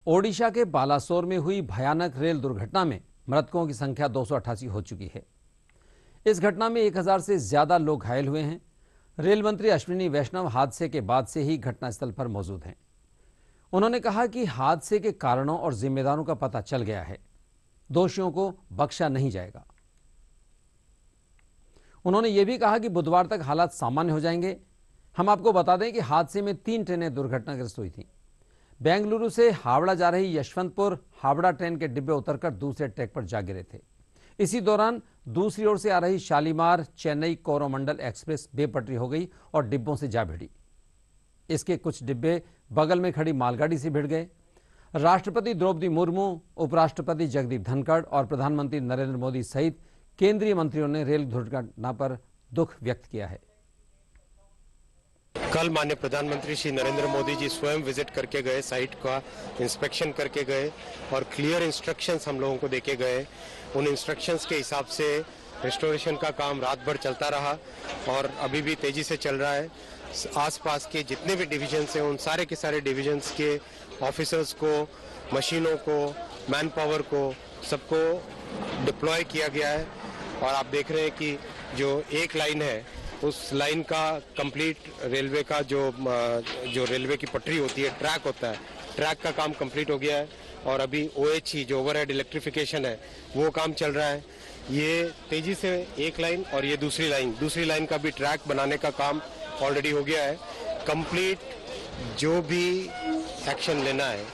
ओडिशा के बालासोर में हुई भयानक रेल दुर्घटना में मृतकों की संख्या 288 हो चुकी है। इस घटना में 1000 से ज्यादा लोग घायल हुए हैं। रेल मंत्री अश्विनी वैष्णव हादसे के बाद से ही घटनास्थल पर मौजूद हैं। उन्होंने कहा कि हादसे के कारणों और जिम्मेदारों का पता चल गया है, दोषियों को बख्शा नहीं जाएगा। उन्होंने यह भी कहा कि बुधवार तक हालात सामान्य हो जाएंगे। हम आपको बता दें कि हादसे में 3 ट्रेनें दुर्घटनाग्रस्त हुई थीं। बेंगलुरु से हावड़ा जा रही यशवंतपुर हावड़ा ट्रेन के डिब्बे उतरकर दूसरे ट्रैक पर जा गिरे थे। इसी दौरान दूसरी ओर से आ रही शालीमार चेन्नई कोरोमंडल एक्सप्रेस बेपटरी हो गई और डिब्बों से जा भिड़ी। इसके कुछ डिब्बे बगल में खड़ी मालगाड़ी से भिड़ गए। राष्ट्रपति द्रौपदी मुर्मू, उपराष्ट्रपति जगदीप धनखड़ और प्रधानमंत्री नरेंद्र मोदी सहित केंद्रीय मंत्रियों ने रेल दुर्घटना पर दुख व्यक्त किया है। कल माननीय प्रधानमंत्री श्री नरेंद्र मोदी जी स्वयं विजिट करके गए, साइट का इंस्पेक्शन करके गए और क्लियर इंस्ट्रक्शंस हम लोगों को देके गए। उन इंस्ट्रक्शंस के हिसाब से रेस्टोरेशन का काम रात भर चलता रहा और अभी भी तेजी से चल रहा है। आसपास के जितने भी डिविजन्स हैं उन सारे के सारे डिविजन्स के ऑफिसर्स को, मशीनों को, मैन पावर को, सबको डिप्लॉय किया गया है। और आप देख रहे हैं कि जो एक लाइन है उस लाइन का कंप्लीट रेलवे का जो रेलवे की पटरी होती है, ट्रैक होता है, ट्रैक का काम कंप्लीट हो गया है। और अभी OHE जो ओवरहेड इलेक्ट्रिफिकेशन है वो काम चल रहा है। ये तेजी से एक लाइन और ये दूसरी लाइन का भी ट्रैक बनाने का काम ऑलरेडी हो गया है कंप्लीट। जो भी एक्शन लेना है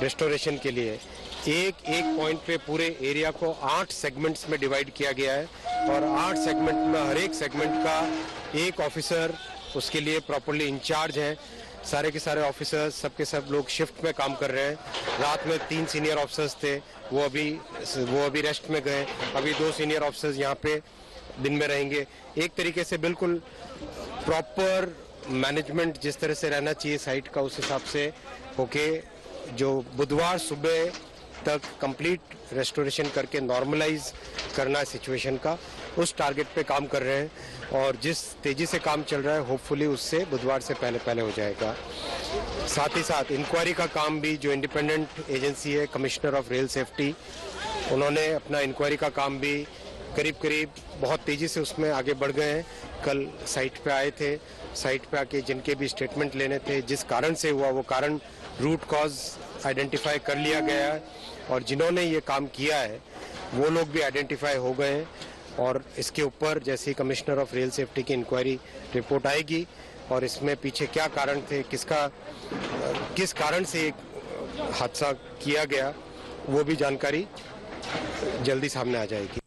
रेस्टोरेशन के लिए, एक पॉइंट पे पूरे एरिया को 8 सेगमेंट्स में डिवाइड किया गया है और 8 सेगमेंट में हर एक सेगमेंट का एक ऑफिसर उसके लिए प्रॉपर्ली इंचार्ज है। सारे के सारे ऑफिसर्स सबके सब लोग शिफ्ट में काम कर रहे हैं। रात में 3 सीनियर ऑफिसर्स थे, वो अभी रेस्ट में गए। अभी 2 सीनियर ऑफिसर्स यहाँ पे दिन में रहेंगे। एक तरीके से बिल्कुल प्रॉपर मैनेजमेंट जिस तरह से रहना चाहिए साइट का, उस हिसाब से होके जो बुधवार सुबह तक कंप्लीट रेस्टोरेशन करके नॉर्मलाइज करना है सिचुएशन का, उस टारगेट पे काम कर रहे हैं। और जिस तेजी से काम चल रहा है होपफुली उससे बुधवार से पहले हो जाएगा। साथ ही साथ इंक्वायरी का काम भी, जो इंडिपेंडेंट एजेंसी है कमिश्नर ऑफ रेल सेफ्टी, उन्होंने अपना इंक्वायरी का काम भी करीब बहुत तेजी से उसमें आगे बढ़ गए हैं। कल साइट पे आए थे, साइट पे आके जिनके भी स्टेटमेंट लेने थे, जिस कारण से हुआ वो कारण, रूट कॉज आइडेंटिफाई कर लिया गया है और जिन्होंने ये काम किया है वो लोग भी आइडेंटिफाई हो गए हैं। और इसके ऊपर जैसे ही कमिश्नर ऑफ रेल सेफ्टी की इंक्वायरी रिपोर्ट आएगी और इसमें पीछे क्या कारण थे, किस कारण से हादसा किया गया, वो भी जानकारी जल्दी सामने आ जाएगी।